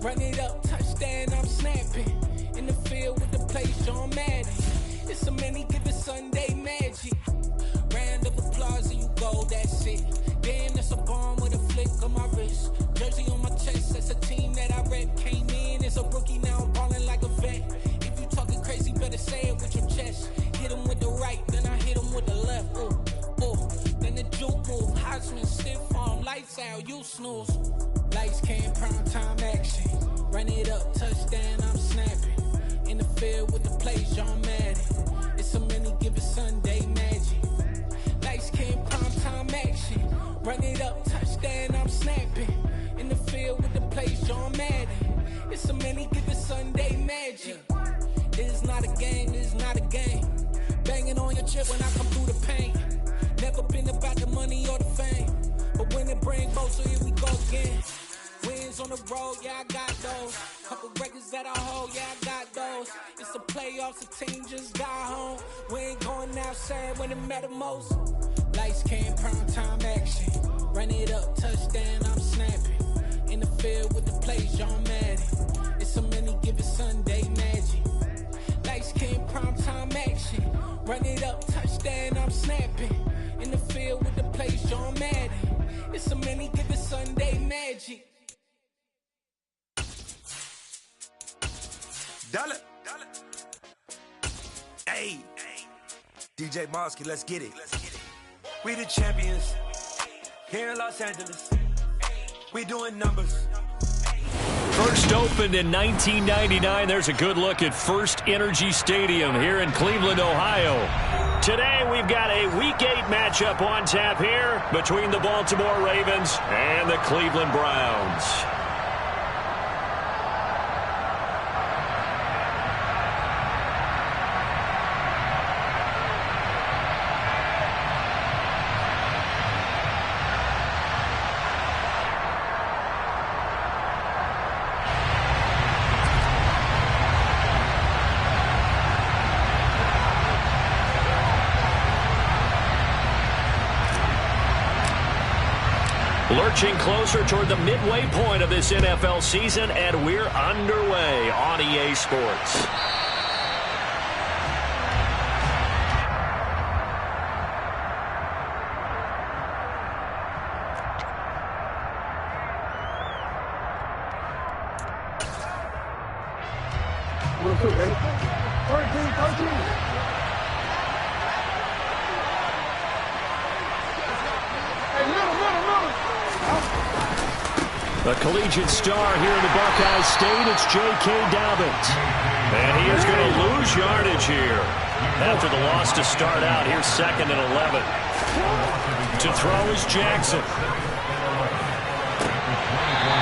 Run it up, touchdown, I'm snapping. In the field with the play, John Madden. It's so many, give it Sunday magic. Round of applause and you go, that's it. Damn, that's a bomb with a flick on my wrist. Jersey on my chest, that's a team that I rep. Came in as a rookie, now I'm ballin' like a vet. If you talking crazy, better say it with your chest. Hit him with the right, then I hit him with the left. Ooh, ooh. Then the juke move, Heisman, stiff arm, lights out, you snooze. Lights came, prime time action. Run it up, touchdown, I'm snapping. In the field with the plays, John Madden. It's so many, give it Sunday magic. Lights came, prime time action. Run it up, touchdown, I'm snapping. In the field with the plays, John Madden. It's so many, give it Sunday magic. This is not a game, this is not a game. Banging on your chip when I come through the paint. Never been about the money or the fame. But when it bring both, so here we go again. Wins on the road, yeah, I got those. Couple records that I hold, yeah, I got those. It's the playoffs, the team just got home. We ain't going outside when it matter most. Lights came, prime time action. Run it up, touchdown, I'm snapping. In the field with the plays, John Madden. It's so many, give it Sunday magic. Lights came, prime time action. Run it up, touchdown, I'm snapping. In the field with the plays, John Madden. It's so many, give it Sunday magic. Dollar. Hey, DJ Mosky, let's get it. We the champions here in Los Angeles. We doing numbers. First opened in 1999. There's a good look at First Energy Stadium here in Cleveland, Ohio. Today we've got a Week 8 matchup on tap here between the Baltimore Ravens and the Cleveland Browns. Lurching closer toward the midway point of this NFL season, and we're underway on EA Sports. Real quick, ready? 13. The collegiate star here in the Buckeye State, it's J.K. Dobbins. And he is going to lose yardage here after the loss to start out. Here's 2nd and 11. To throw is Jackson.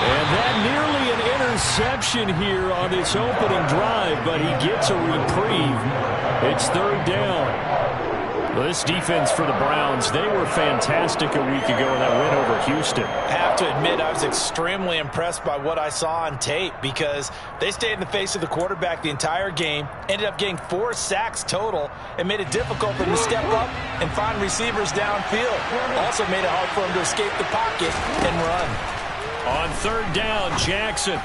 And that nearly an interception here on this opening drive, but he gets a reprieve. It's 3rd down. This defense for the Browns, they were fantastic a week ago in that win over Houston. I have to admit, I was extremely impressed by what I saw on tape because they stayed in the face of the quarterback the entire game, ended up getting 4 sacks total, and made it difficult for him to step up and find receivers downfield. Also made it hard for him to escape the pocket and run. On 3rd down, Jackson.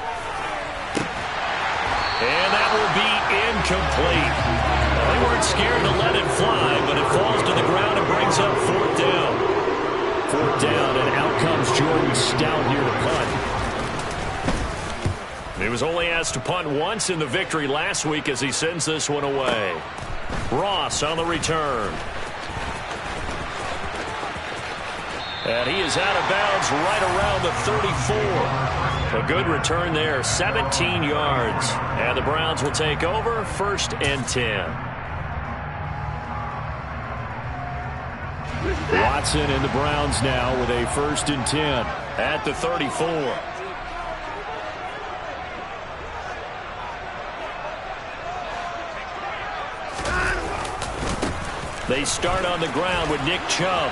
And that will be incomplete. They weren't scared to let it fly, but it falls to the ground and brings up 4th down. 4th down, and out comes Jordan Stout here to punt. He was only asked to punt once in the victory last week as he sends this one away. Ross on the return. And he is out of bounds right around the 34. A good return there, 17 yards. And the Browns will take over, 1st and 10. Watson and the Browns now with a 1st and 10 at the 34. They start on the ground with Nick Chubb.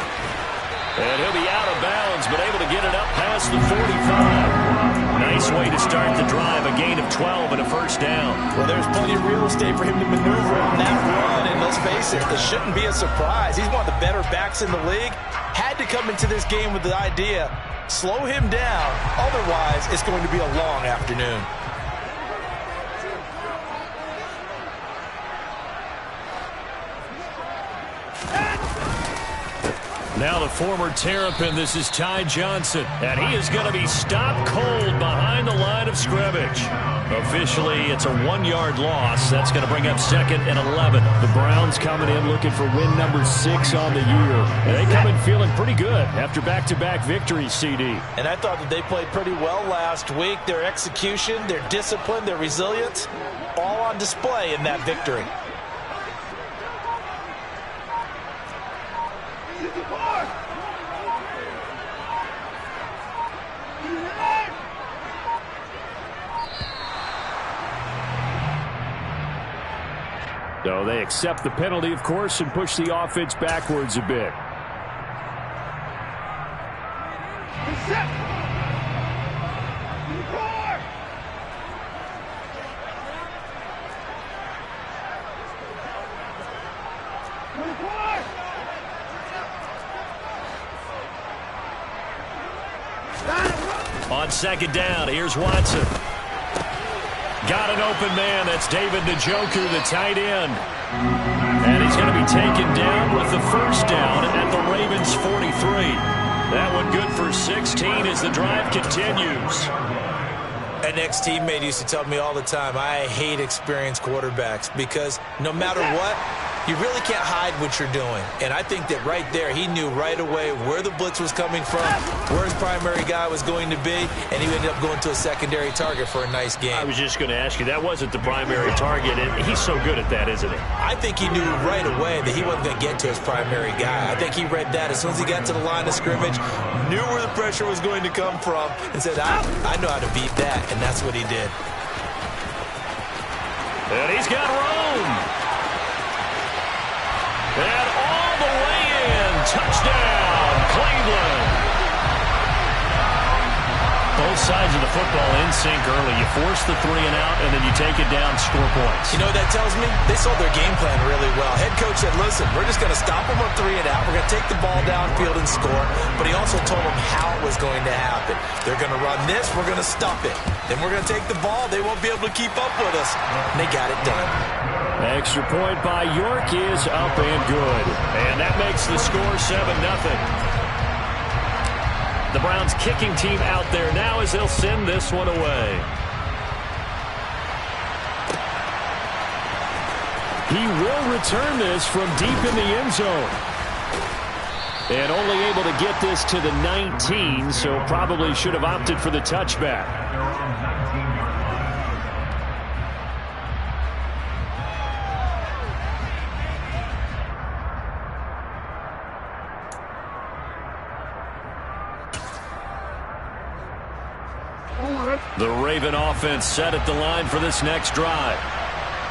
And he'll be out of bounds, but able to get it up past the 45. Nice way to start the drive, a gain of 12 and a 1st down. Well, there's plenty of real estate for him to maneuver on that run, and let's face it, this shouldn't be a surprise. He's one of the better backs in the league. Had to come into this game with the idea Slow him down. Otherwise, it's going to be a long afternoon. Now the former Terrapin, this is Ty Johnson, and he is going to be stopped cold behind the line of scrimmage. Officially, it's a 1-yard loss. That's going to bring up 2nd and 11. The Browns coming in looking for win number 6 on the year. And they come in feeling pretty good after back-to-back victories, CD. And I thought that they played pretty well last week. Their execution, their discipline, their resilience, all on display in that victory. So they accept the penalty, of course, and push the offense backwards a bit. On 2nd down, here's Watson. Got an open man. That's David Njoku, the tight end. And he's going to be taken down with the 1st down at the Ravens' 43. That one good for 16 as the drive continues. An ex-teammate used to tell me all the time, I hate experienced quarterbacks because no matter what, you really can't hide what you're doing. And I think that right there, he knew right away where the blitz was coming from, where his primary guy was going to be, and he ended up going to a secondary target for a nice game. I was just going to ask you, that wasn't the primary target, and he's so good at that, isn't he? I think he knew right away that he wasn't going to get to his primary guy. I think he read that as soon as he got to the line of scrimmage, knew where the pressure was going to come from, and said, I know how to beat that, and that's what he did. And he's got room. And all the way in. Touchdown, Cleveland. Both sides of the football in sync early. You force the 3 and out, and then you take it down, score points. You know what that tells me? They sold their game plan really well. Head coach said, listen, we're just going to stop them on 3 and out. We're going to take the ball downfield and score. But he also told them how it was going to happen. They're going to run this. We're going to stop it. Then we're going to take the ball. They won't be able to keep up with us. And they got it done. Extra point by York is up and good. And that makes the score 7-0. The Browns kicking team out there now as they'll send this one away. He will return this from deep in the end zone. And only able to get this to the 19, so probably should have opted for the touchback. The Raven offense set at the line for this next drive.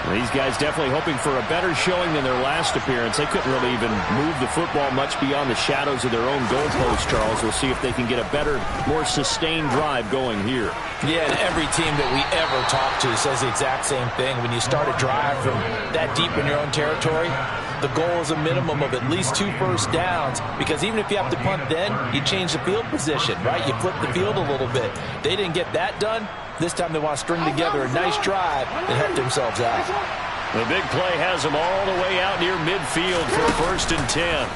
These guys definitely hoping for a better showing than their last appearance. They couldn't really even move the football much beyond the shadows of their own goalpost, Charles. We'll see if they can get a better, more sustained drive going here. Yeah, and every team that we ever talk to says the exact same thing. When you start a drive from that deep in your own territory, the goal is a minimum of at least 2 first downs, because even if you have to punt then, you change the field position, right? You flip the field a little bit. They didn't get that done. This time they want to string together a nice drive and help themselves out. The big play has them all the way out near midfield for 1st and 10.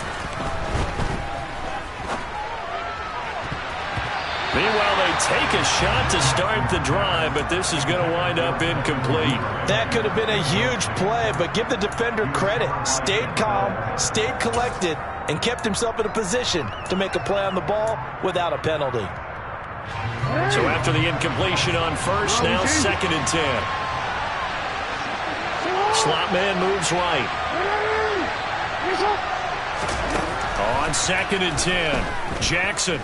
Meanwhile, they take a shot to start the drive, but this is going to wind up incomplete. That could have been a huge play, but give the defender credit. Stayed calm, stayed collected, and kept himself in a position to make a play on the ball without a penalty. So after the incompletion on 1st, now 2nd and 10. Slot man moves right. On 2nd and 10, Jackson.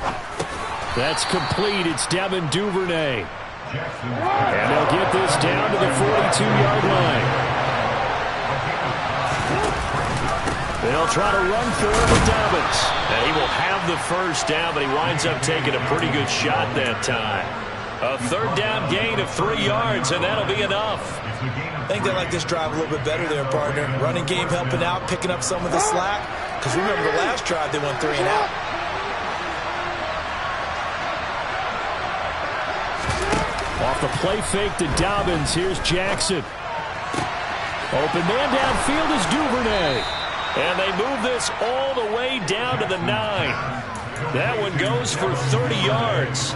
That's complete. It's Devin Duvernay. And they'll get this down to the 42-yard line. They'll try to run for it with Dobbins. And he will have the 1st down, but he winds up taking a pretty good shot that time. A 3rd down gain of 3 yards, and that'll be enough. I think they like this drive a little bit better there, partner. Running game helping out, picking up some of the slack. Because remember the last drive, they went 3 and out. the play fake to Dobbins. Here's Jackson. Open man downfield is Duvernay. And they move this all the way down to the 9. That one goes for 30 yards.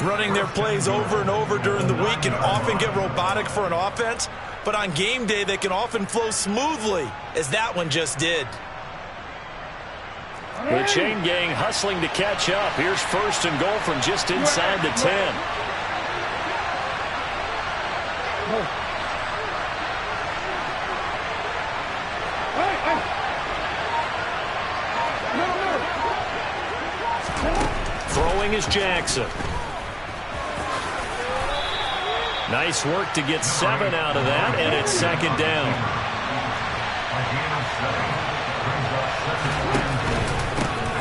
Running their plays over and over during the week can often get robotic for an offense, but on game day they can often flow smoothly, as that one just did. The chain gang hustling to catch up. Here's 1st and goal from just inside the 10. Throwing is Jackson. Nice work to get 7 out of that, and it's 2nd down.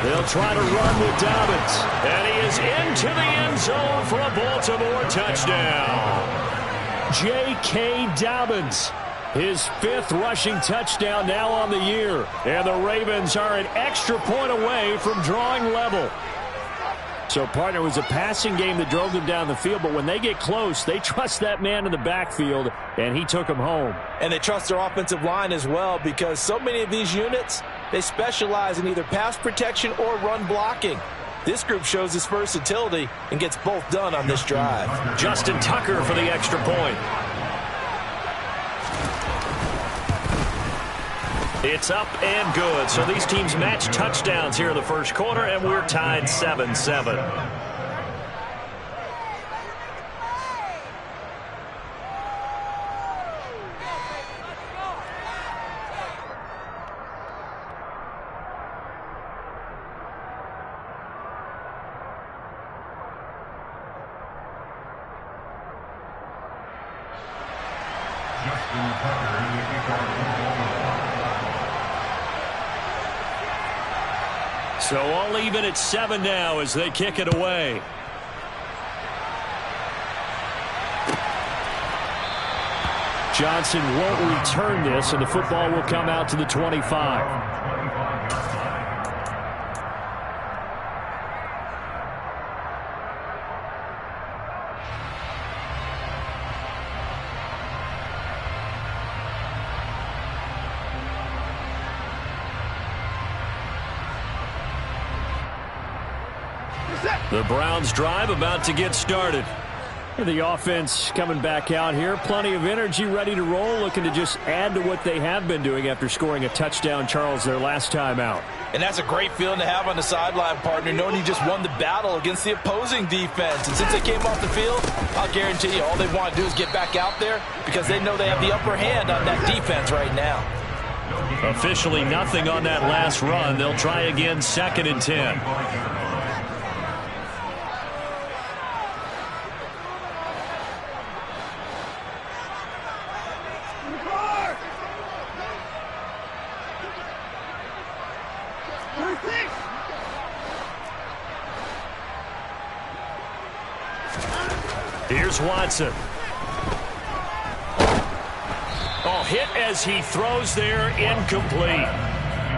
They'll try to run with Dobbins. And he is into the end zone for a Baltimore touchdown. J.K. Dobbins, his 5th rushing touchdown now on the year. And the Ravens are an extra point away from drawing level. So, partner, it was a passing game that drove them down the field, but when they get close, they trust that man in the backfield, and he took them home. And they trust their offensive line as well, because so many of these units, they specialize in either pass protection or run blocking. This group shows its versatility and gets both done on this drive. Justin Tucker for the extra point. It's up and good. So these teams match touchdowns here in the first quarter, and we're tied 7-7. So all even at 7 now as they kick it away. Johnson won't return this, and the football will come out to the 25. The Browns drive about to get started. The offense coming back out here. Plenty of energy, ready to roll, looking to just add to what they have been doing after scoring a touchdown, Charles, their last time out. And that's a great feeling to have on the sideline, partner, knowing you just won the battle against the opposing defense. And since they came off the field, I'll guarantee you all they want to do is get back out there because they know they have the upper hand on that defense right now. Officially nothing on that last run. They'll try again, 2nd and 10. Here's Watson. Oh, hit as he throws there, incomplete.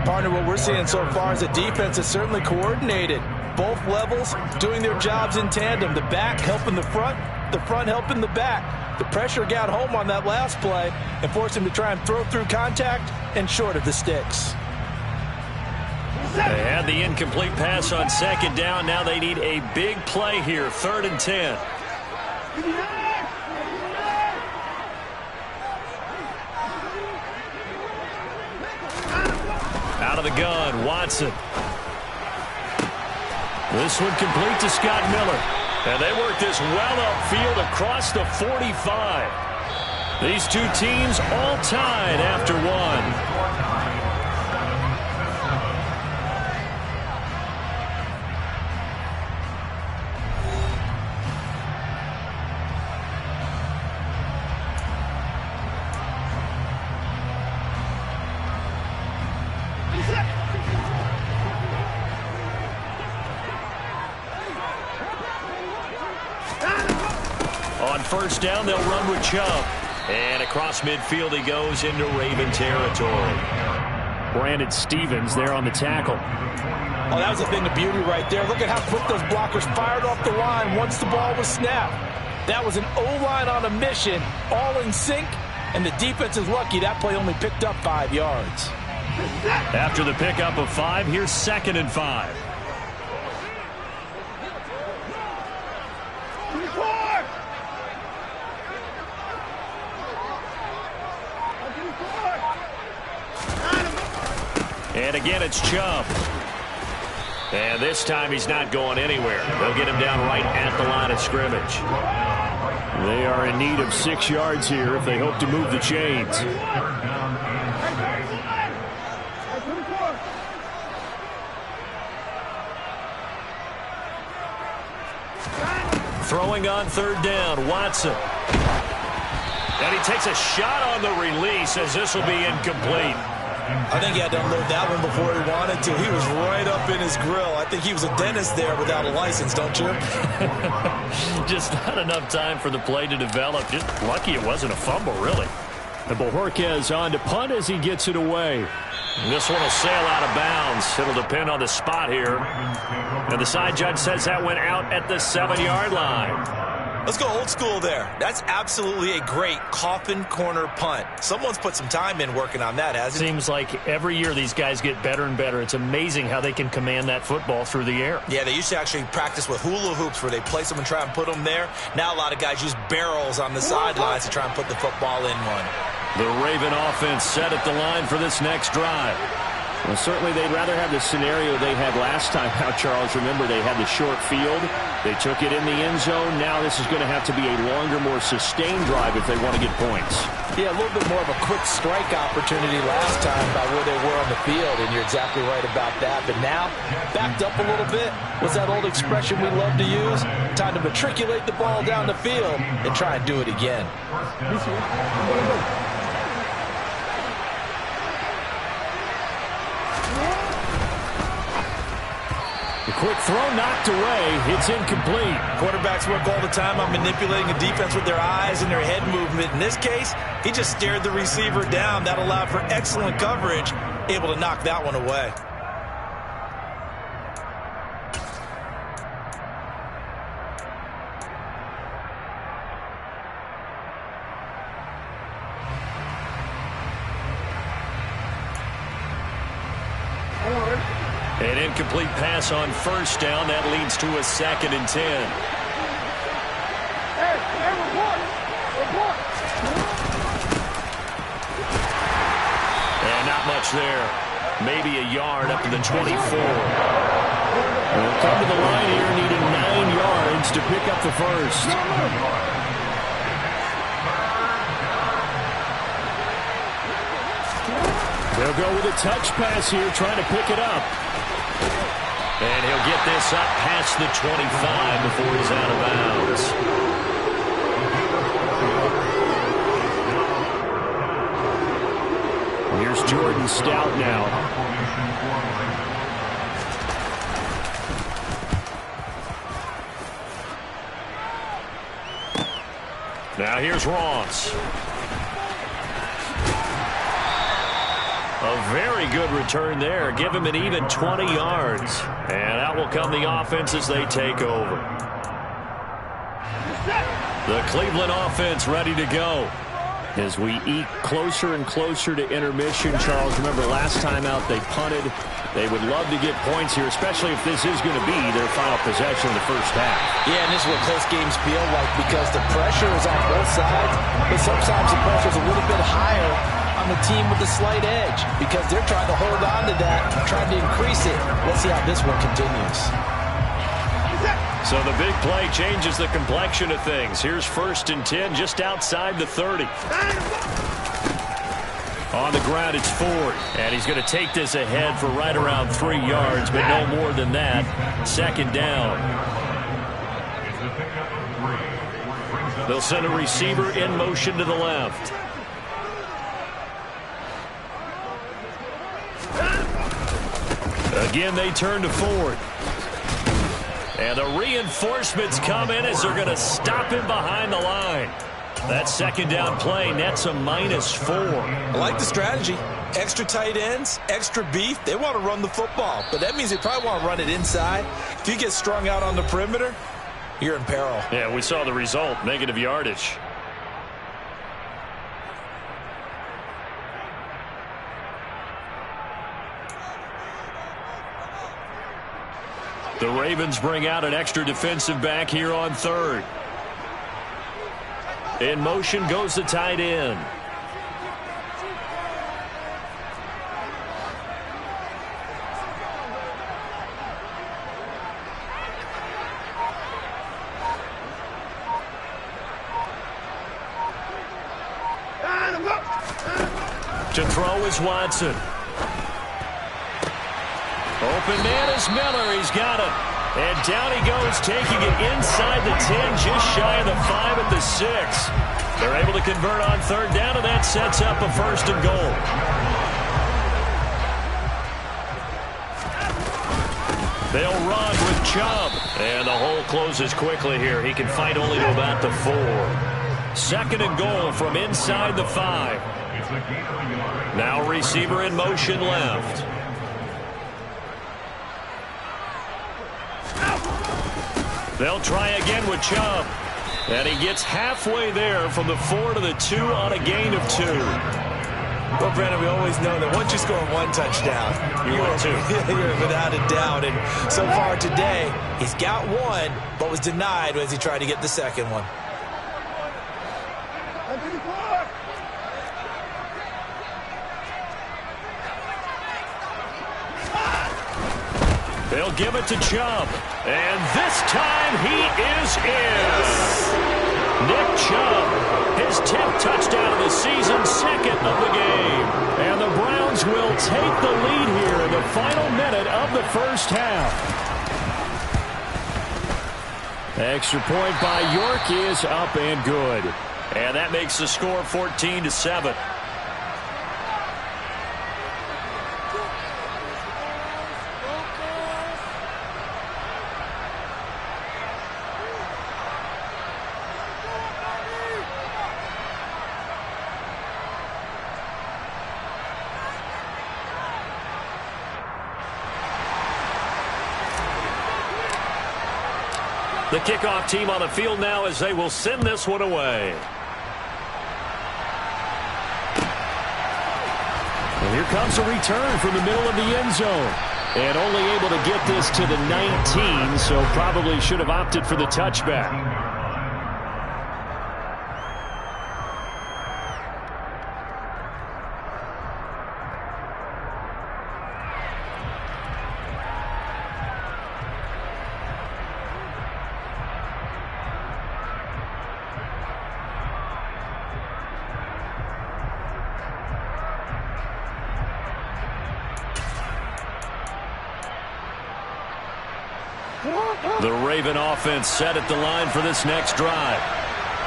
Partner, what we're seeing so far is a defense that's certainly coordinated. Both levels doing their jobs in tandem. The back helping the front helping the back. The pressure got home on that last play and forced him to try and throw through contact and short of the sticks. They had the incomplete pass on 2nd down. Now they need a big play here, 3rd and 10. Out of the gun, Watson. This one complete to Scott Miller. And they work this well upfield across the 45. These two teams all tied after one. On 1st down, they'll run with Chubb. And across midfield he goes into Raven territory. Brandon Stevens there on the tackle. Oh, that was a thing of beauty right there. Look at how quick those blockers fired off the line once the ball was snapped. That was an O-line on a mission, all in sync, and the defense is lucky that play only picked up 5 yards. After the pickup of 5, here's 2nd and 5. And again, it's Chubb. And this time he's not going anywhere. They'll get him down right at the line of scrimmage. They are in need of 6 yards here if they hope to move the chains. Throwing on 3rd down, Watson. And he takes a shot on the release as this will be incomplete. I think he had to unload that one before he wanted to. He was right up in his grill. I think he was a dentist there without a license, don't you? Just not enough time for the play to develop. Just lucky it wasn't a fumble, really. And Bojorquez on to punt as he gets it away. And this one will sail out of bounds. It'll depend on the spot here. And the side judge says that went out at the 7-yard line. Let's go old school there. That's absolutely a great coffin corner punt. Someone's put some time in working on that, hasn't it? Seems like every year these guys get better and better. It's amazing how they can command that football through the air. Yeah, they used to actually practice with hula hoops where they place them and try and put them there. Now a lot of guys use barrels on the sidelines to try and put the football in one. The Raven offense set at the line for this next drive. Well, certainly they'd rather have the scenario they had last time out, Charles. Remember, they had the short field. They took it in the end zone. Now this is going to have to be a longer, more sustained drive if they want to get points. Yeah, a little bit more of a quick strike opportunity last time by where they were on the field, and you're exactly right about that. But now, backed up a little bit. What's that old expression we love to use? Time to matriculate the ball down the field and try and do it again. The quick throw knocked away. It's incomplete. Quarterbacks work all the time on manipulating a defense with their eyes and their head movement. In this case, he just stared the receiver down. That allowed for excellent coverage, able to knock that one away. An incomplete pass on 1st down. That leads to a 2nd and 10. Hey, report. And not much there. Maybe a yard up to the 24. They'll come to the line here needing 9 yards to pick up the first. They'll go with a touch pass here, trying to pick it up. And he'll get this up past the 25 before he's out of bounds. Here's Jordan Stout now. Now here's Ross. A very good return there. Give him an even 20 yards. And out will come the offense as they take over. The Cleveland offense ready to go. As we eke closer and closer to intermission, Charles, remember last time out they punted. They would love to get points here, especially if this is going to be their final possession in the first half. Yeah, and this is what close games feel like because the pressure is on both sides, but sometimes the pressure is a little bit higher on the team with the slight edge because they're trying to hold on to that, trying to increase it. Let's see how this one continues. So the big play changes the complexion of things. Here's 1st and 10 just outside the 30. On the ground, it's Ford. And he's going to take this ahead for right around 3 yards, but no more than that. 2nd down. They'll send a receiver in motion to the left. Again, they turn to Ford. And the reinforcements come in as they're going to stop him behind the line. That 2nd down play nets a -4. I like the strategy. Extra tight ends, extra beef. They want to run the football, but that means they probably want to run it inside. If you get strung out on the perimeter, you're in peril. Yeah, we saw the result, negative yardage. The Ravens bring out an extra defensive back here on third. In motion goes the tight end. To throw is Watson. Open man is Miller. He's got it. And down he goes, taking it inside the 10, just shy of the 5 at the 6. They're able to convert on third down, and that sets up a 1st and goal. They'll run with Chubb. And the hole closes quickly here. He can fight only to about the 4. 2nd and goal from inside the 5. Now receiver in motion left. They'll try again with Chubb. And he gets halfway there from the 4 to the 2 on a gain of 2. Well, Brandon, we always know that once you score 1 touchdown, you're without a doubt. And so far today, he's got 1, but was denied as he tried to get the 2nd one. They'll give it to Chubb. And this time he is in. Nick Chubb, his 10th touchdown of the season, 2nd of the game. And the Browns will take the lead here in the final minute of the first half. Extra point by York is up and good. And that makes the score 14-7. The kickoff team on the field now as they will send this one away. And here comes a return from the middle of the end zone. And only able to get this to the 19, so probably should have opted for the touchback. The Raven offense set at the line for this next drive.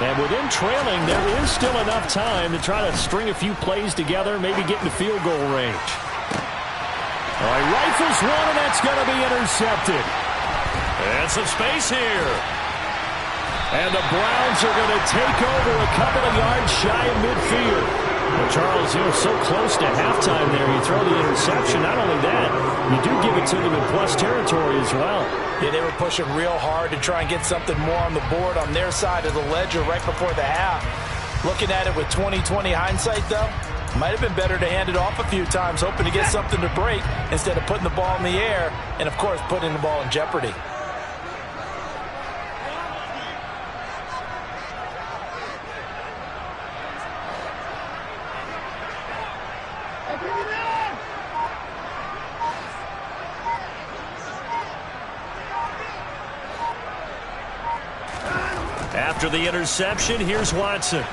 And with him trailing, there is still enough time to try to string a few plays together, maybe get into field goal range. All right, rifles one, and that's going to be intercepted. And some space here. And the Browns are going to take over a couple of yards shy of midfield. Well, Charles, so close to halftime there. You throw the interception. Not only that, you do give it to them in plus territory as well. Yeah, they were pushing real hard to try and get something more on the board on their side of the ledger right before the half. Looking at it with 20/20 hindsight, though, might have been better to hand it off a few times, hoping to get something to break instead of putting the ball in the air and, of course, putting the ball in jeopardy. After the interception, here's Watson.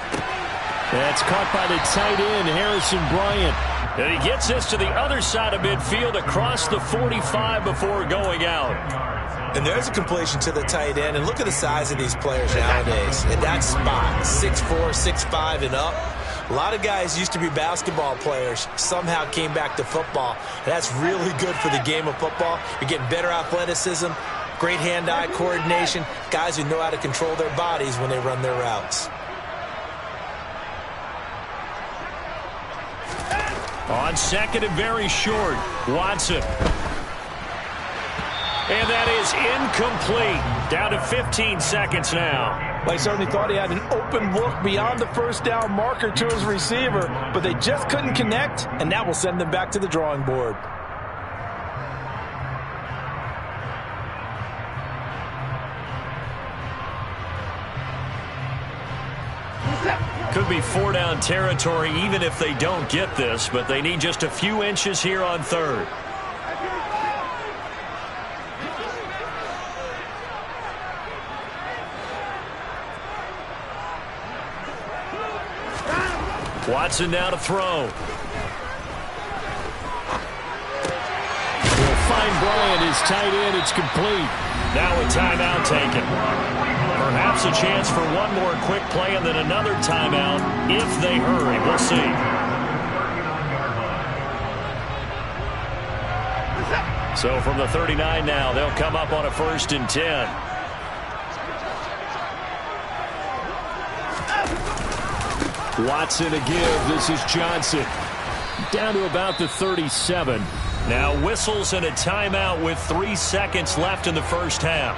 That's caught by the tight end, Harrison Bryant. And he gets this to the other side of midfield across the 45 before going out. And there's a completion to the tight end. And look at the size of these players nowadays. In that spot, 6'4", 6'5", and up. A lot of guys used to be basketball players, somehow came back to football. And that's really good for the game of football. You're getting better athleticism, great hand-eye coordination, guys who know how to control their bodies when they run their routes. On 2nd and very short, Watson. And that is incomplete. Down to 15 seconds now. Well, he certainly thought he had an open look beyond the first down marker to his receiver, but they just couldn't connect, and that will send them back to the drawing board. Could be 4-down territory even if they don't get this, but they need just a few inches here on third. Watson now to throw. Will find Bryant, his tight end. It's complete. Now a timeout taken. Perhaps a chance for one more quick play and then another timeout if they hurry. We'll see. So from the 39 now, they'll come up on a 1st and 10. Watson to give. This is Johnson. Down to about the 37. Now whistles and a timeout with 3 seconds left in the first half.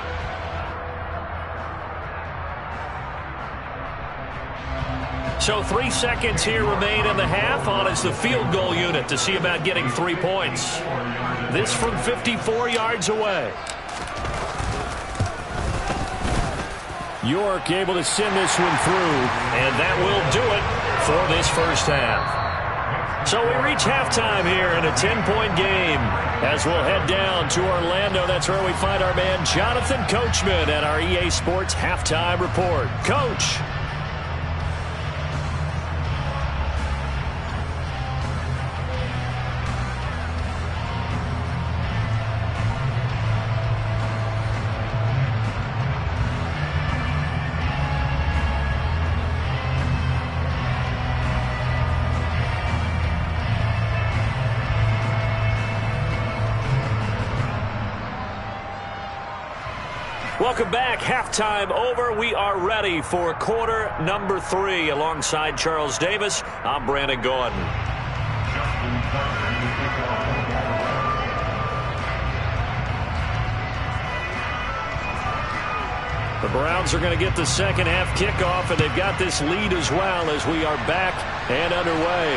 So 3 seconds here remain in the half. On is the field goal unit to see about getting 3 points. This from 54 yards away. York able to send this one through. And that will do it for this first half. So we reach halftime here in a 10-point game. As we'll head down to Orlando, that's where we find our man Jonathan Coachman at our EA Sports Halftime Report. Coach. Welcome back. Halftime over. We are ready for quarter number 3. Alongside Charles Davis, I'm Brandon Gordon. The Browns are going to get the second half kickoff, and they've got this lead as well as we are back and underway.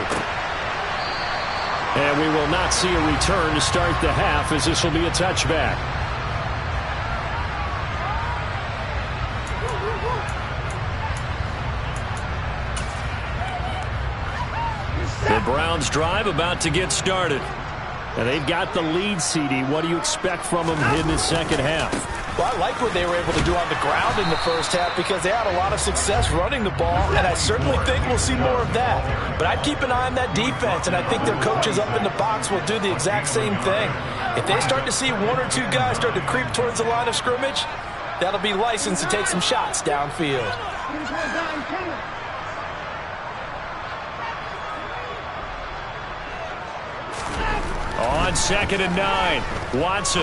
And we will not see a return to start the half, as this will be a touchback. The Browns drive about to get started. And they've got the lead, CD. What do you expect from them in the second half? Well, I like what they were able to do on the ground in the first half because they had a lot of success running the ball, and I certainly think we'll see more of that. But I'd keep an eye on that defense, and I think their coaches up in the box will do the exact same thing. If they start to see 1 or 2 guys start to creep towards the line of scrimmage, that'll be licensed to take some shots downfield. On 2nd and 9, Watson.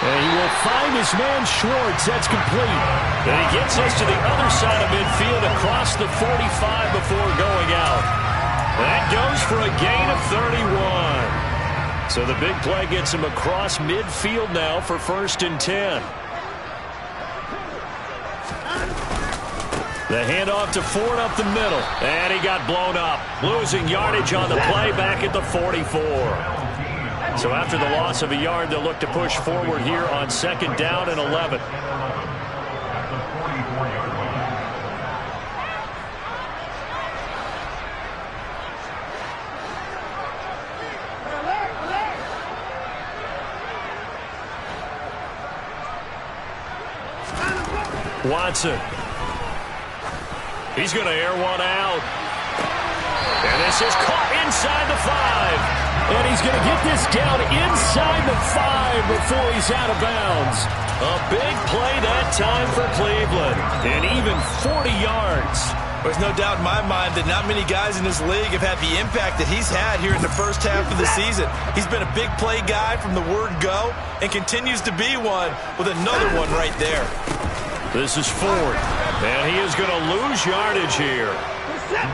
And he will find his man Schwartz. That's complete. And he gets us to the other side of midfield across the 45 before going out. That goes for a gain of 31. So the big play gets him across midfield now for 1st and 10. The handoff to Ford up the middle. And he got blown up. Losing yardage on the play back at the 44. So after the loss of a yard, they'll look to push forward here on 2nd down and 11. Watson. He's going to air one out. And this is caught inside the 5. And he's going to get this down inside the 5 before he's out of bounds. A big play that time for Cleveland. And even 40 yards. There's no doubt in my mind that not many guys in this league have had the impact that he's had here in the first half of the season. He's been a big play guy from the word go and continues to be one with another one right there. This is Ford. And he is going to lose yardage here.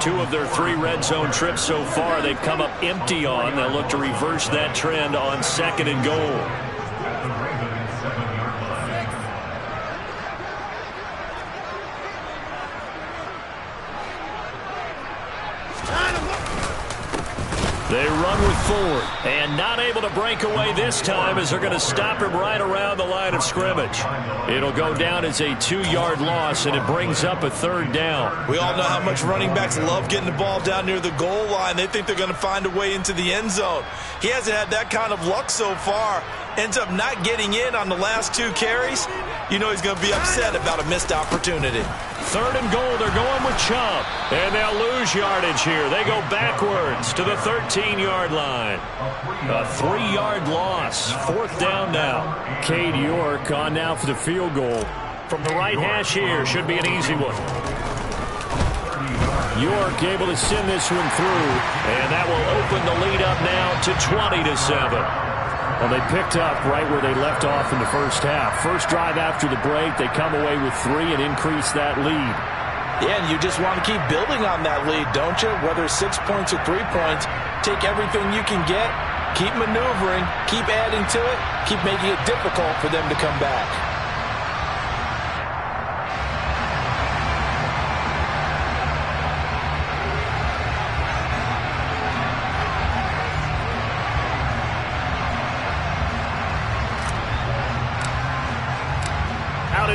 2 of their 3 red zone trips so far, they've come up empty on. They'll look to reverse that trend on 2nd and goal. They run with Ford, and not able to break away this time as they're going to stop him right around the line of scrimmage. It'll go down as a 2-yard loss, and it brings up a 3rd down. We all know how much running backs love getting the ball down near the goal line. They think they're going to find a way into the end zone. He hasn't had that kind of luck so far. Ends up not getting in on the last 2 carries. You know he's going to be upset about a missed opportunity. 3rd and goal, they're going with Chubb. And they'll lose yardage here. They go backwards to the 13-yard line. A 3-yard loss. 4th down now. Cade York on now for the field goal. From the right hash here, should be an easy one. York able to send this one through. And that will open the lead up now to 20-7. Well, they picked up right where they left off in the first half. First drive after the break, they come away with 3 and increase that lead. Yeah, and you just want to keep building on that lead, don't you? Whether it's 6 points or 3 points, take everything you can get, keep maneuvering, keep adding to it, keep making it difficult for them to come back.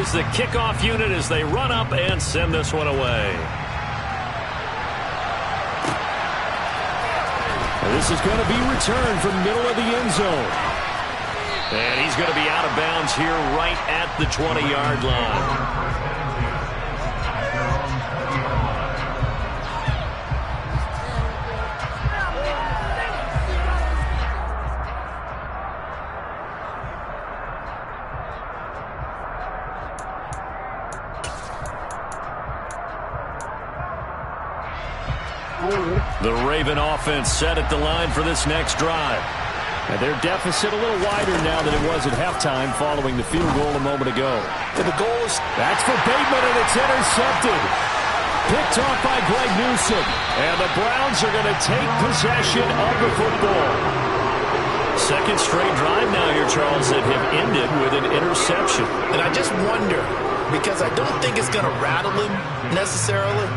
Is the kickoff unit as they run up and send this one away. This is going to be returned from middle of the end zone. And he's going to be out of bounds here right at the 20-yard line. The Raven offense set at the line for this next drive. And their deficit a little wider now than it was at halftime following the field goal a moment ago. And the goal is... That's for Bateman, and it's intercepted. Picked off by Greg Newsome. And the Browns are going to take possession of the football. Second straight drive now here, Charles, that have ended with an interception. And I just wonder, because I don't think it's going to rattle him necessarily,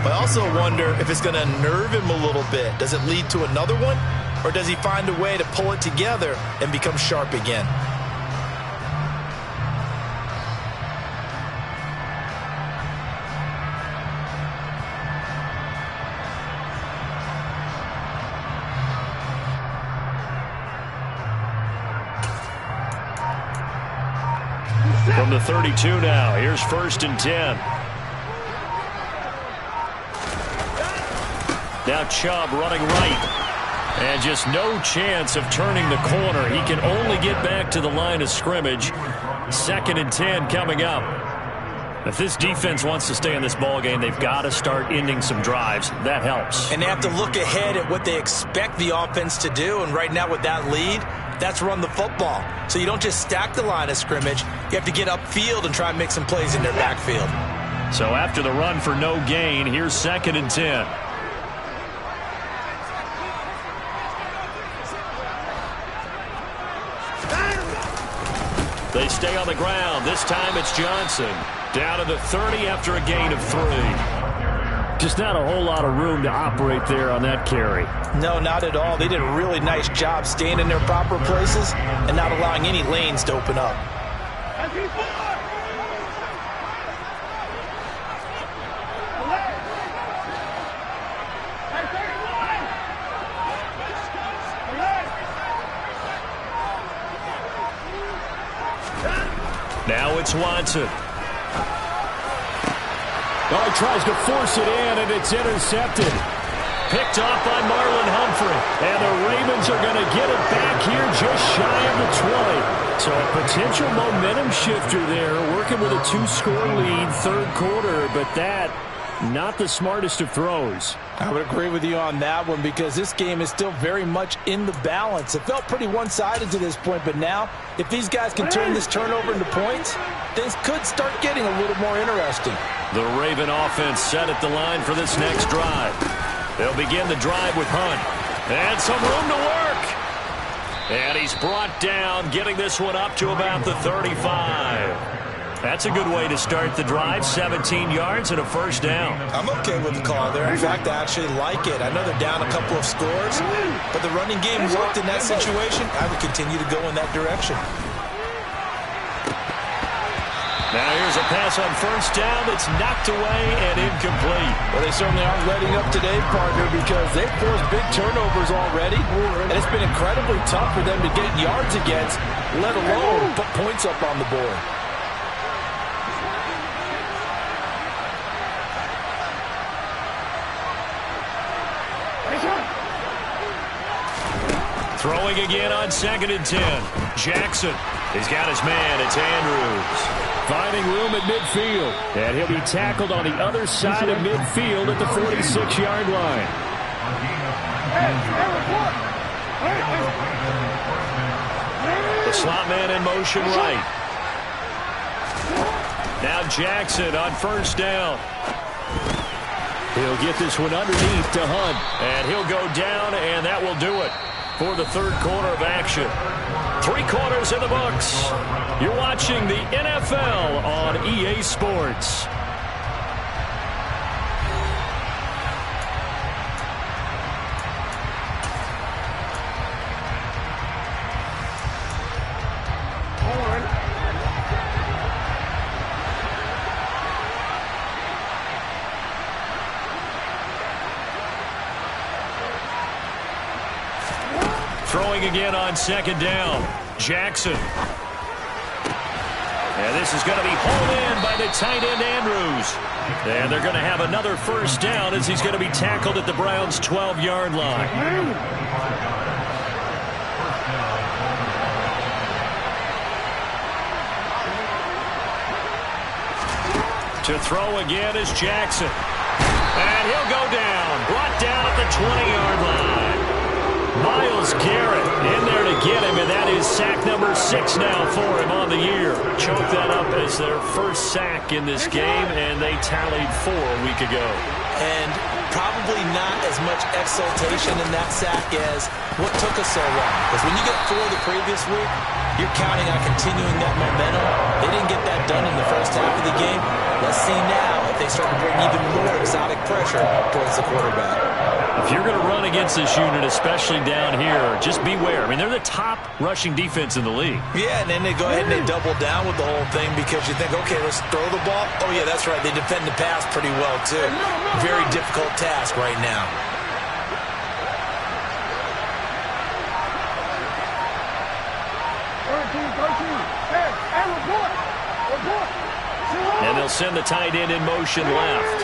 but I also wonder if it's going to unnerve him a little bit. Does it lead to another one? Or does he find a way to pull it together and become sharp again? From the 32 now, here's 1st and 10. Now Chubb running right. And just no chance of turning the corner. He can only get back to the line of scrimmage. 2nd and 10 coming up. If this defense wants to stay in this ballgame, they've got to start ending some drives. That helps. And they have to look ahead at what they expect the offense to do. And right now with that lead, that's run the football. So you don't just stack the line of scrimmage. You have to get upfield and try and make some plays in their backfield. So after the run for no gain, here's 2nd and 10. They stay on the ground. This time it's Johnson. Down to the 30 after a gain of 3. Just not a whole lot of room to operate there on that carry. No, not at all. They did a really nice job staying in their proper places and not allowing any lanes to open up. Now it's Watson. Oh, he tries to force it in, and it's intercepted. Picked off by Marlon Humphrey. And the Ravens are going to get it back here just shy of the 20. So a potential momentum shifter there, working with a 2-score lead, 3rd quarter. But that Not the smartest of throws. I would agree with you on that one because this game is still very much in the balance. It felt pretty one-sided to this point, but now if these guys can turn this turnover into points, things could start getting a little more interesting. The Raven offense set at the line for this next drive. They'll begin the drive with Hunt. And some room to work. And he's brought down, getting this one up to about the 35. That's a good way to start the drive. 17 yards and a first down. I'm okay with the call there. In fact, I actually like it. I know they're down a couple of scores, but the running game worked in that situation. I would continue to go in that direction. Now here's a pass on first down that's knocked away and incomplete. Well, they certainly aren't letting up today, partner, because they've forced big turnovers already, and it's been incredibly tough for them to get yards against, let alone put points up on the board. Throwing again on 2nd and 10. Jackson. He's got his man. It's Andrews. Finding room at midfield. And he'll be tackled on the other side of midfield at the 46-yard line. The slot man in motion right. Now Jackson on first down. He'll get this one underneath to Hunt. And he'll go down, and that will do it for the third quarter of action. 3 quarters in the books. You're watching the NFL on EA Sports. Throwing again on 2nd down. Jackson. And this is going to be hauled in by the tight end Andrews. And they're going to have another first down as he's going to be tackled at the Browns' 12-yard line. To throw again is Jackson. And he'll go down. Brought down at the 20-yard line. Miles Garrett in there to get him, and that is sack number 6 now for him on the year. Choked that up as their first sack in this game, and they tallied 4 a week ago. And probably not as much exultation in that sack as what took us so long. Because when you get 4 the previous week, you're counting on continuing that momentum. They didn't get that done in the first half of the game. Let's see now if they start to bring even more exotic pressure towards the quarterback. If you're going to run against this unit, especially down here, just beware. I mean, they're the top rushing defense in the league. Yeah, and then they go ahead and they double down with the whole thing because you think, okay, let's throw the ball. Oh, yeah, that's right. They defend the pass pretty well, too. Very difficult task right now. And they'll send the tight end in motion left.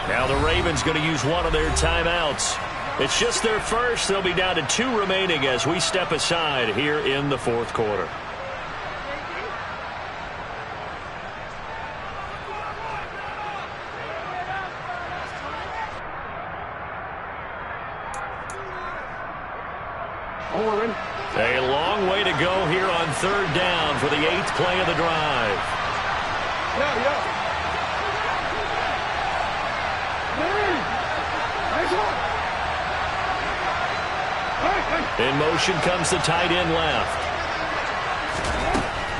Now the Ravens going to use one of their timeouts. It's just their first. They'll be down to 2 remaining as we step aside here in the fourth quarter. A long way to go here on 3rd down for the 8th play of the drive. In motion comes the tight end left.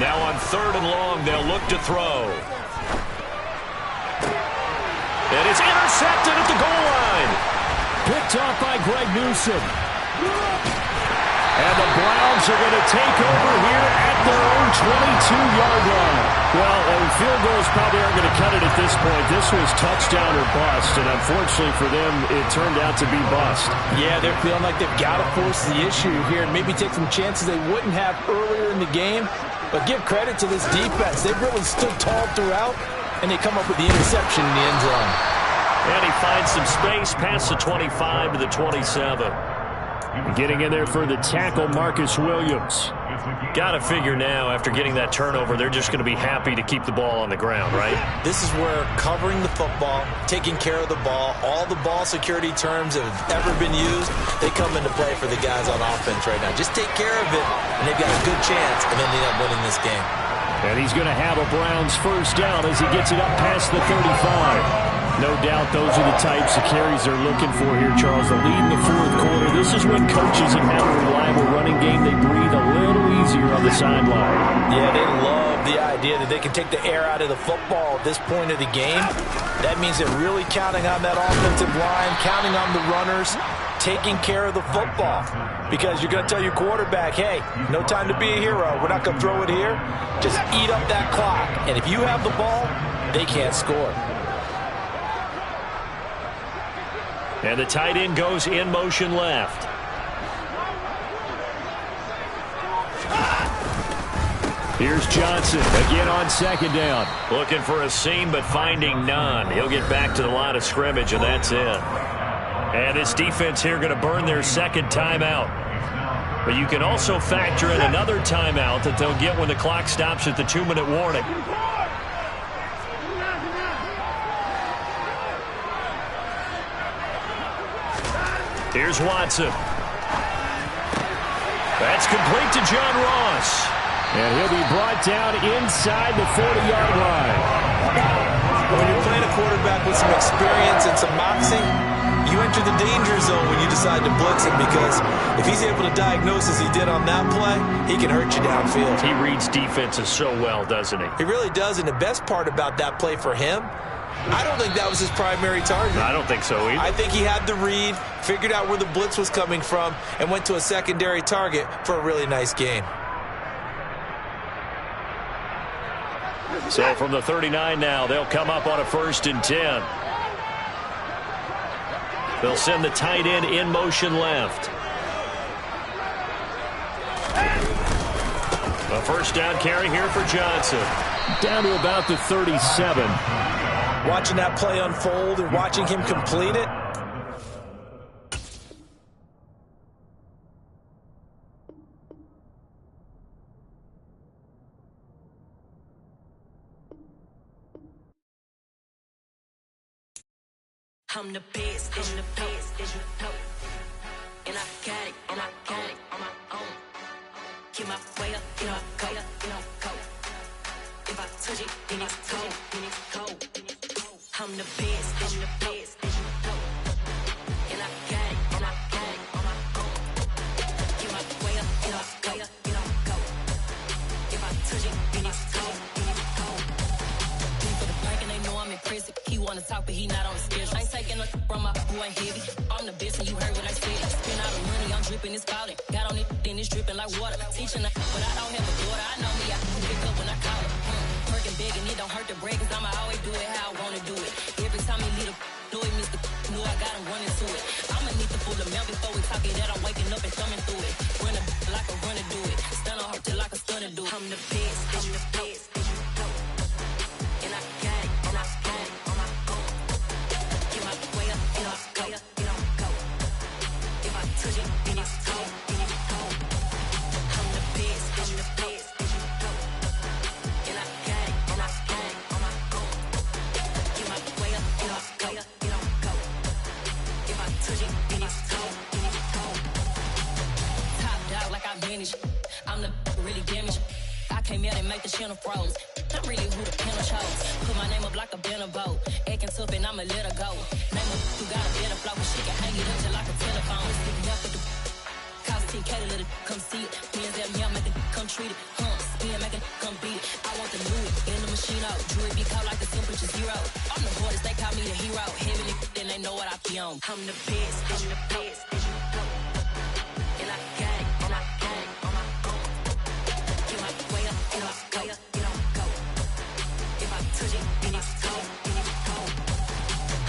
Now on 3rd and long, they'll look to throw. And it's intercepted at the goal line. Picked off by Greg Newsome. And the Browns are going to take over here at their own 22-yard line. Well, field goals probably aren't going to cut it at this point. This was touchdown or bust, and unfortunately for them, it turned out to be bust. Yeah, they're feeling like they've got to force the issue here and maybe take some chances they wouldn't have earlier in the game. But give credit to this defense. They've really stood tall throughout, and they come up with the interception in the end zone. And he finds some space past the 25 to the 27. Getting in there for the tackle, Marcus Williams. Got to figure now, after getting that turnover, they're just going to be happy to keep the ball on the ground, right? This is where covering the football, taking care of the ball, all the ball security terms that have ever been used, they come into play for the guys on offense right now. Just take care of it, and they've got a good chance of ending up winning this game. And he's going to have a Browns first down as he gets it up past the 35. No doubt those are the types of carries they're looking for here, Charles. The lead in the fourth quarter. This is when coaches have a reliable running game. They breathe a little easier on the sideline. Yeah, they love the idea that they can take the air out of the football at this point of the game. That means they're really counting on that offensive line, counting on the runners, taking care of the football. Because you're going to tell your quarterback, hey, no time to be a hero. We're not going to throw it here. Just eat up that clock. And if you have the ball, they can't score. And the tight end goes in motion left. Here's Johnson again on second down. Looking for a seam, but finding none. He'll get back to the line of scrimmage, and that's it. And this defense here going to burn their second timeout. But you can also factor in another timeout that they'll get when the clock stops at the 2-minute warning. Here's Watson. That's complete to John Ross. And he'll be brought down inside the 40-yard line. When you're playing a quarterback with some experience and some moxie, you enter the danger zone when you decide to blitz him, because if he's able to diagnose as he did on that play, he can hurt you downfield. He reads defenses so well, doesn't he? He really does, and the best part about that play for him, I don't think that was his primary target. I don't think so either. I think he had the read, figured out where the blitz was coming from, and went to a secondary target for a really nice gain. So from the 39 now, they'll come up on a 1st and 10. They'll send the tight end in motion left. A first down carry here for Johnson. Down to about the 37. Watching that play unfold and watching him complete it. I'm the best, and the best, as you know. And I got it, and I got it on my own. Get my way up, get my go, go. If I touch it, then it's cold, then it's cold. I'm the best, and the best, as you know. And I got it, and I got it on my own. Get my way up, get my go. If I touch it, then it's cold, then it's cold. For the plank and they know I'm impressive. He wanna talk, but he not on the schedule. I ain't taking no from my boy heavy. I'm the best and you heard what I said. Spend all the money, I'm dripping, it's falling. Got on it, then it's dripping like water. Teaching her, but I don't have a daughter. I know me, I can pick up when I call her. Working big and it don't hurt to break, cause I'ma always do it how I wanna do it. Every time he lead a do it, Mr. Knew I got him running to it. I'ma need to pull the mail before we talk it that I'm waking up and thumbing through it. Run a like a runner do it. Stun on her till like a stunner do it. I'm the best, I'm the best. And I got it, and I got it on my own. Get my way up, get my go. If I touch it, then it's cold, then it's cold. I'm the best, I'm the best. And I got it, and I got it on my own. Get my way up, get my go. If I touch it, then it's cold, then it's cold. Top dog like I manage. I'm the really damaged. I came out and make the channel froze. I'm really who the piano chose. Put my name up like a banner boat. Acting tough and I'ma let her go. Name her who got a better flow, but she can hang it up just like a telephone. Stick me up with the cause 10K to let it come see it. Hands at me, I make it come treat it. Spin, make it come beat it. I want the new it in the machine out. Jewelry be cold like the temperature 0. I'm the hardest, they call me the hero. Heaven and then they know what I be on. I'm the best, I'm the best. And I got it, and I got it on my own. Get my way up, get my go. If I touch it, then it's cold, then it's cold.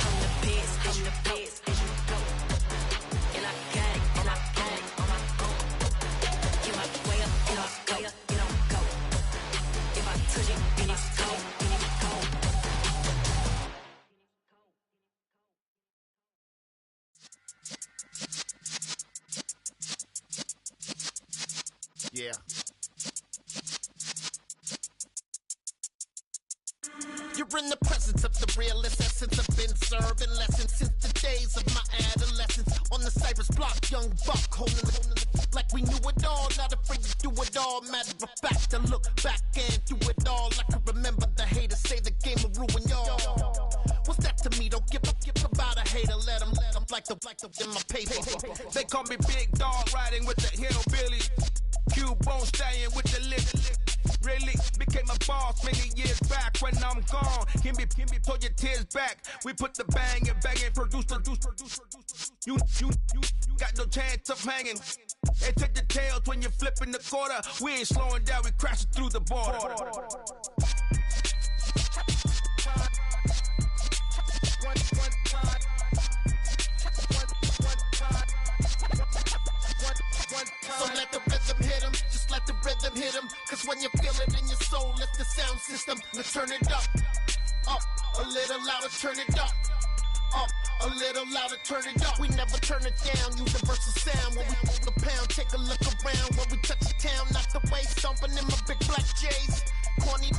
I'm the best, I'm the best. And I got it, and I got it on my own. Get my way up, get my go. If I touch it, then it's cold, then it's cold. Yeah. in the presence of the realest essence. I've been serving lessons since the days of my adolescence. On the Cypress block, young buck holding like we knew it all. Not afraid to do it all. Matter of fact, to look back and do it all. I can remember the haters say the game will ruin y'all. What's that to me? Don't give about a hater. Let them like the in my paper. They call me Big Dog, riding with the hillbillies. Cubone staying with the lip. Really became a boss many years back. When I'm gone, can be pull your tears back. We put the bang and produce. You got no chance of hanging. They take the tails when you're flipping the quarter. We ain't slowing down, we crashing through the border. So let the rhythm hit him, just let the rhythm hit him. Cause when you feel it in your soul, lift the sound system. Let's turn it up, a little louder, turn it up, a little louder, turn it up. We never turn it down, universal sound. When we move the pound, take a look around. When we touch the town, not the way, stomping in my big black J's. Corny,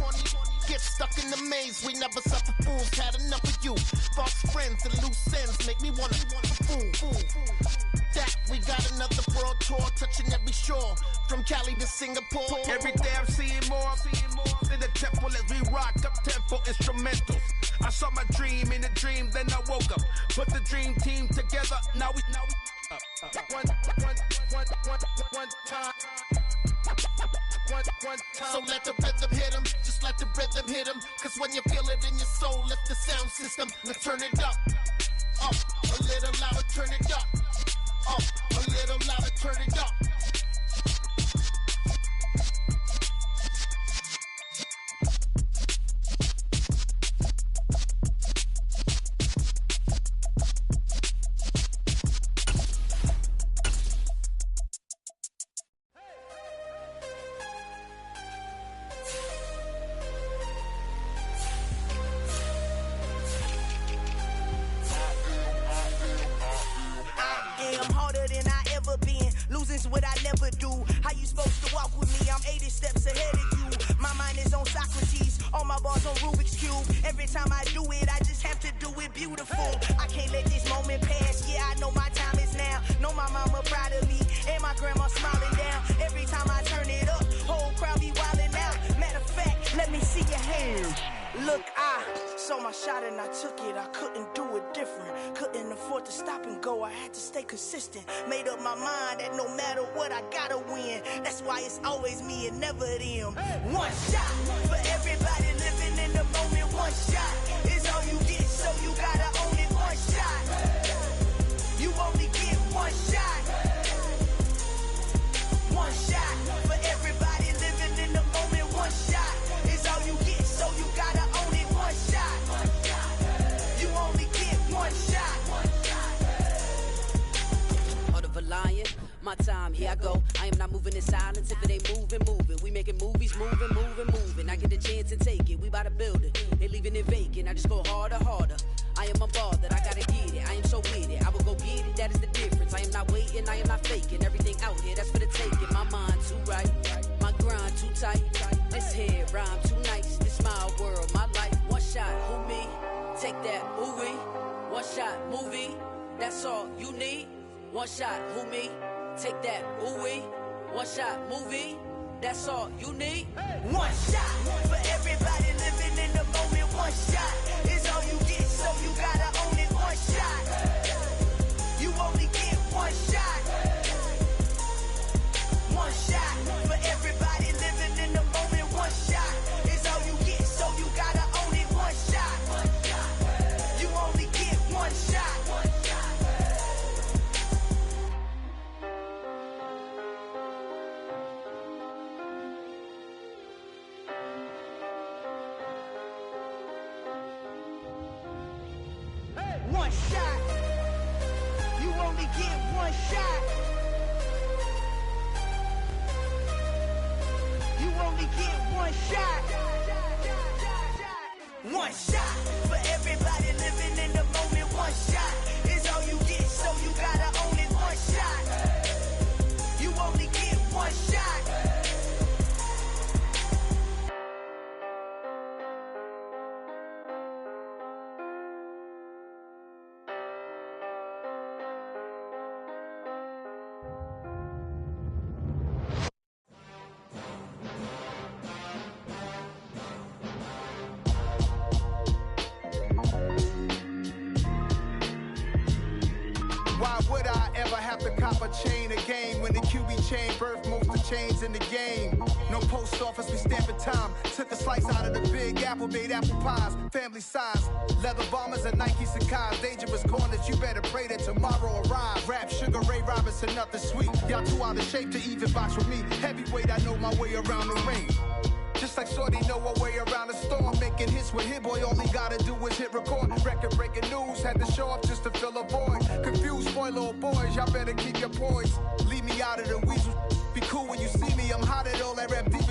get stuck in the maze. We never suffer fools, had enough of you. False friends and loose ends make me wanna fool. That we got another world tour, touching every shore, from Cali to Singapore. Every day I'm seeing more in the temple as we rock up tempo instrumentals. I saw my dream in a dream, then I woke up. Put the dream team together, now we one time. So let the rhythm hit him, just let the rhythm hit him. Cause when you feel it in your soul, lift the sound system. Let's turn it up, a little louder, turn it up, a little louder, turn it up. What I never do. How you supposed to walk with me? I'm 80 steps ahead of you. My mind is on Socrates, all my bars on Rubik's Cube. Every time I do it, I just have to do it beautiful. I can't let this moment pass. Yeah, I know my time is now. Know my mama proud of me, and my grandma smiling down. Every time I turn it up, whole crowd be wildin' out. Matter of fact, let me see your hands. Look, I saw my shot and I took it. I couldn't do it different. Couldn't afford to stop and go. I had to stay consistent. Made up my mind that no matter what, I gotta win. That's why it's always me and never them. One shot for everybody living in the moment. One shot is all you get, so you gotta own it. One shot. You only get one shot. One shot for everybody living in the moment. One shot is all you get, so you gotta own it. One shot. You only get one shot. Heart of a lion, my time, here I go. I am not moving in silence. If it ain't moving. We making movies, moving. I get a chance and take it. We bout to build it. They leaving it vacant. I just go harder. I am unbothered. I gotta get it. I am so with it. I will go get it. That is the difference. I am not waiting. I am not faking. Everything out here, that's for the taking. My mind too right. My grind too tight. This head rhyme too nice. This my world, my life. One shot, who me? Take that, ooh wee. One shot, movie. That's all you need. One shot, who me? Take that, ooh wee. One shot, movie. That's all you need. One shot for everybody living in the moment. One shot is all you get, so you gotta own it. One shot. You only get one shot. One shot for everybody living in the moment. One shot is all you get, so you gotta own it. One shot. You only get one shot. One shot. You only get one shot. You only get one shot. One shot for everybody living in the moment. One shot is all you get, so you gotta own it. One shot. You only get one shot. I'ma chain a game. When the QB chain birth most of chains in the game. No post office, we stamping time. Took a slice out of the big apple, made apple pies. Family size, leather bombers and Nike Sacai's. Dangerous corners, you better pray that tomorrow arrive. Rap, Sugar Ray Robinson, nothing sweet. Y'all too out of shape to even box with me. Heavyweight, I know my way around the ring. Just like Shorty know her way around the storm. Making hits with Hit Boy, all he gotta do is hit record. Record breaking news, had to show up just to fill a void. Confused, spoiled little boys, y'all better keep your poise. Leave me out of the weasel. Be cool when you see me, I'm hot at all that rap deep.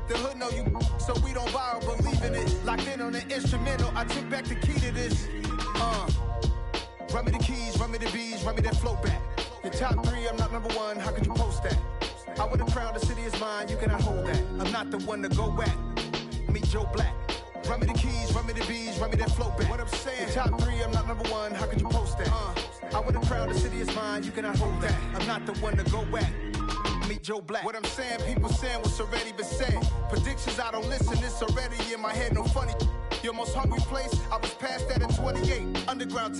The hood know you, so we don't buy or believe in it. Locked in on the instrumental, I took back the key to this. Run me the keys, run me the bees, run me that flow back. Your top 3, I'm not number 1, how could you post that? I would've crowned the city is mine, you cannot hold that. I'm not the one to go back. Meet Joe Black. Run me the keys, run me the bees, run me that flow back. What I'm saying, your top 3, I'm not number 1, how could you post that? I would've crowned the city is mine, you cannot hold that. I'm not the one to go back. Meet Joe Black. What I'm saying, people saying what's already been said. Predictions, I don't listen, it's already in my head, no funny. Your most hungry place, I was past that at 28. Underground